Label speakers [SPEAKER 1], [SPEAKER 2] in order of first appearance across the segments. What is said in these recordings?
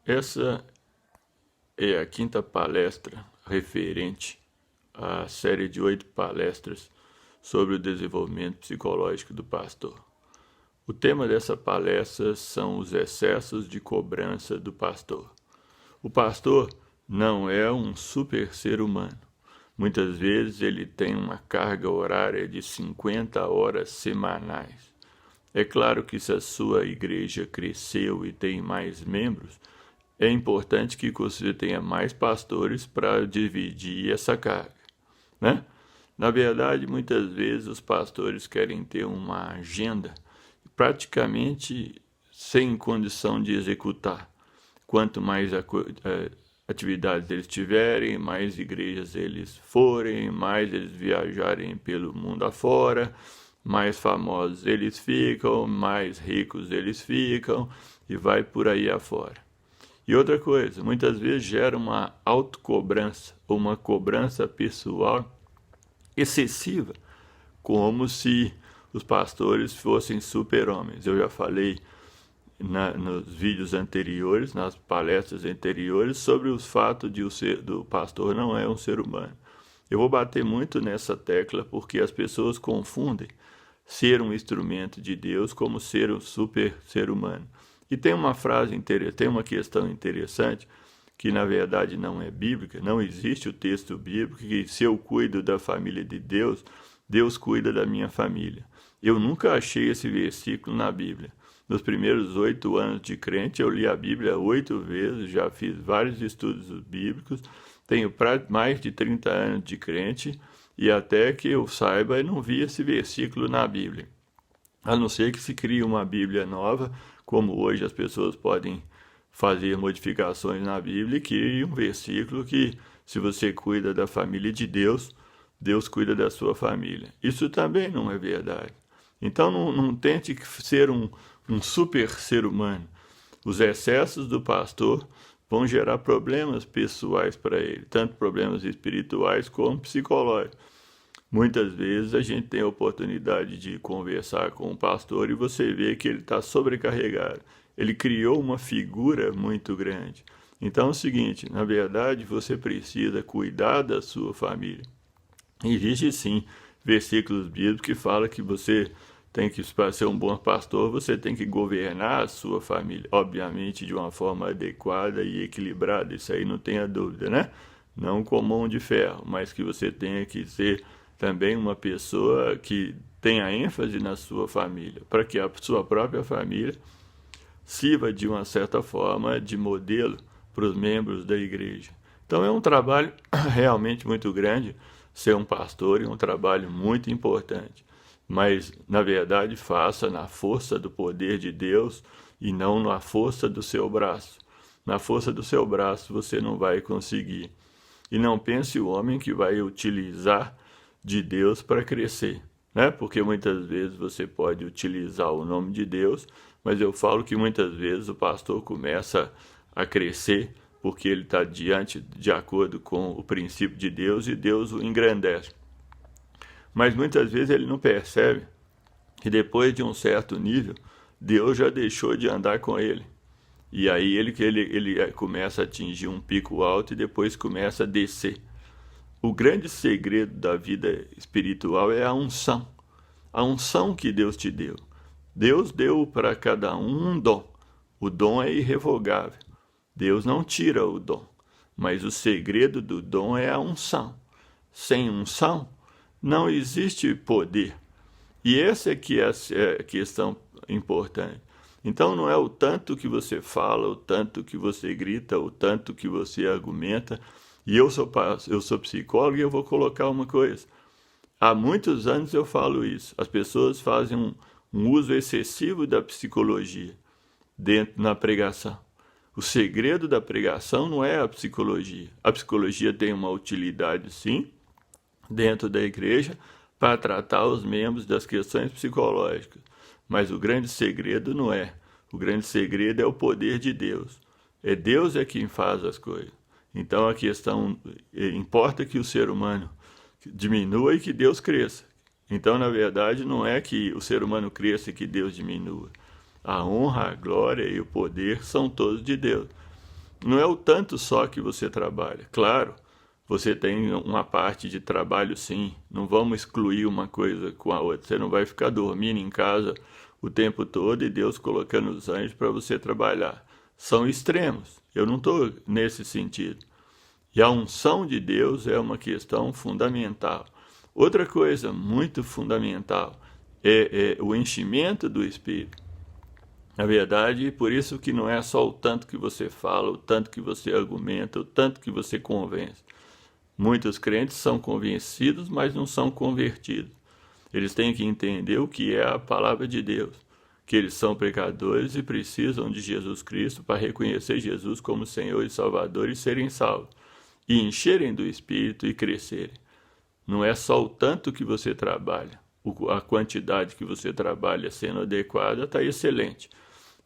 [SPEAKER 1] Essa é a quinta palestra referente à série de 8 palestras sobre o desenvolvimento psicológico do pastor. O tema dessa palestra são os excessos de cobrança do pastor. O pastor não é um super ser humano. Muitas vezes ele tem uma carga horária de 50 horas semanais. É claro que se a sua igreja cresceu e tem mais membros, é importante que você tenha mais pastores para dividir essa carga, né? Na verdade, muitas vezes os pastores querem ter uma agenda praticamente sem condição de executar. Quanto mais atividades eles tiverem, mais igrejas eles forem, mais eles viajarem pelo mundo afora, mais famosos eles ficam, mais ricos eles ficam e vai por aí afora. E outra coisa, muitas vezes gera uma autocobrança ou uma cobrança pessoal excessiva, como se os pastores fossem super-homens. Eu já falei nos vídeos anteriores, nas palestras anteriores, sobre o fato de do pastor não é um ser humano. Eu vou bater muito nessa tecla porque as pessoas confundem ser um instrumento de Deus como ser um super ser humano. E tem uma frase interessante, tem uma questão interessante, que na verdade não é bíblica, não existe o texto bíblico que se eu cuido da família de Deus, Deus cuida da minha família. Eu nunca achei esse versículo na Bíblia. Nos primeiros 8 anos de crente, eu li a Bíblia 8 vezes, já fiz vários estudos bíblicos, tenho mais de 30 anos de crente, e até que eu saiba, eu não vi esse versículo na Bíblia. A não ser que se crie uma Bíblia nova, como hoje as pessoas podem fazer modificações na Bíblia e crie um versículo que, se você cuida da família de Deus, Deus cuida da sua família. Isso também não é verdade. Então não tente ser um super ser humano. Os excessos do pastor vão gerar problemas pessoais para ele, tanto problemas espirituais como psicológicos. Muitas vezes a gente tem a oportunidade de conversar com um pastor e você vê que ele está sobrecarregado. Ele criou uma figura muito grande. Então é o seguinte, na verdade você precisa cuidar da sua família. Existe sim versículos bíblicos que falam que você tem que, para ser um bom pastor, você tem que governar a sua família, obviamente de uma forma adequada e equilibrada, isso aí não tenha dúvida, né? Não com mão de ferro, mas que você tenha que ser também uma pessoa que tenha ênfase na sua família, para que a sua própria família sirva de uma certa forma de modelo para os membros da igreja. Então é um trabalho realmente muito grande ser um pastor e um trabalho muito importante. Mas, na verdade, faça na força do poder de Deus e não na força do seu braço. Na força do seu braço você não vai conseguir. E não pense o homem que vai utilizar de Deus para crescer, né? Porque muitas vezes você pode utilizar o nome de Deus, mas eu falo que muitas vezes o pastor começa a crescer porque ele está de acordo com o princípio de Deus e Deus o engrandece. Mas muitas vezes ele não percebe que depois de um certo nível, Deus já deixou de andar com ele. E aí ele começa a atingir um pico alto e depois começa a descer. O grande segredo da vida espiritual é a unção. A unção que Deus te deu. Deus deu para cada um dom. O dom é irrevogável. Deus não tira o dom. Mas o segredo do dom é a unção. Sem unção, não existe poder. E essa é que é a questão importante. Então não é o tanto que você fala, o tanto que você grita, o tanto que você argumenta. E eu sou psicólogo e eu vou colocar uma coisa. Há muitos anos eu falo isso. As pessoas fazem um uso excessivo da psicologia na pregação. O segredo da pregação não é a psicologia. A psicologia tem uma utilidade, sim, dentro da igreja, para tratar os membros das questões psicológicas. Mas o grande segredo não é. O grande segredo é o poder de Deus. Deus é quem faz as coisas. Então a questão, importa que o ser humano diminua e que Deus cresça. Então, na verdade, não é que o ser humano cresça e que Deus diminua. A honra, a glória e o poder são todos de Deus. não é o tanto só que você trabalha. Claro, você tem uma parte de trabalho sim, não vamos excluir uma coisa com a outra. Você não vai ficar dormindo em casa o tempo todo e Deus colocando os anjos para você trabalhar. São extremos, eu não estou nesse sentido. E a unção de Deus é uma questão fundamental. Outra coisa muito fundamental é o enchimento do Espírito. Na verdade, por isso que não é só o tanto que você fala, o tanto que você argumenta, o tanto que você convence. Muitos crentes são convencidos, mas não são convertidos. Eles têm que entender o que é a palavra de Deus, que eles são pecadores e precisam de Jesus Cristo para reconhecer Jesus como Senhor e Salvador e serem salvos, e encherem do Espírito e crescerem. Não é só o tanto que você trabalha, a quantidade que você trabalha sendo adequada está excelente,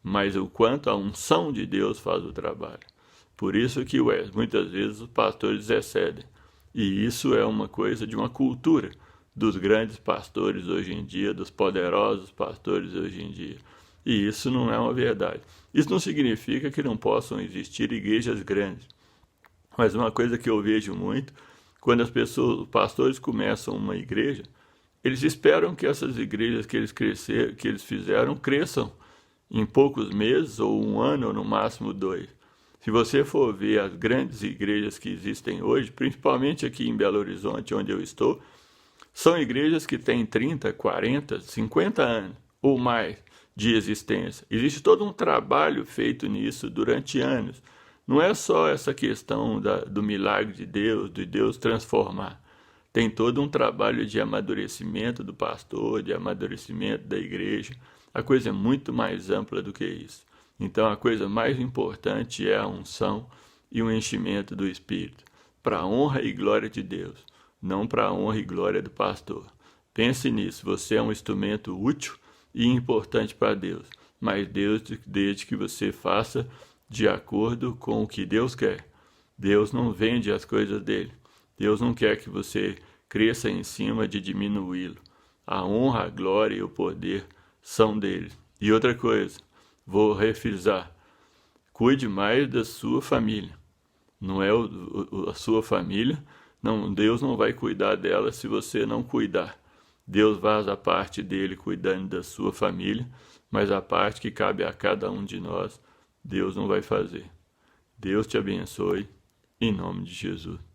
[SPEAKER 1] mas o quanto a unção de Deus faz o trabalho. Por isso que muitas vezes os pastores excedem. E isso é uma coisa de uma cultura dos grandes pastores hoje em dia, dos poderosos pastores hoje em dia. E isso não é uma verdade. Isso não significa que não possam existir igrejas grandes. Mas uma coisa que eu vejo muito, quando os pastores começam uma igreja, eles esperam que essas igrejas que eles fizeram cresçam em poucos meses, ou um ano, ou no máximo 2. Se você for ver as grandes igrejas que existem hoje, principalmente aqui em Belo Horizonte, onde eu estou, são igrejas que têm 30, 40, 50 anos ou mais de existência. Existe todo um trabalho feito nisso durante anos. Não é só essa questão do milagre de Deus transformar. Tem todo um trabalho de amadurecimento do pastor, de amadurecimento da igreja. A coisa é muito mais ampla do que isso. Então a coisa mais importante é a unção e o enchimento do Espírito, para a honra e glória de Deus, não para a honra e glória do pastor. Pense nisso, você é um instrumento útil e importante para Deus, mas Deus desde que você faça de acordo com o que Deus quer. Deus não vende as coisas dele. Deus não quer que você cresça em cima de diminuí-lo. A honra, a glória e o poder são dele. E outra coisa, vou refrisar, cuide mais da sua família. Não é a sua família, não, Deus não vai cuidar dela se você não cuidar. Deus faz a parte dele cuidando da sua família, mas a parte que cabe a cada um de nós, Deus não vai fazer. Deus te abençoe, em nome de Jesus.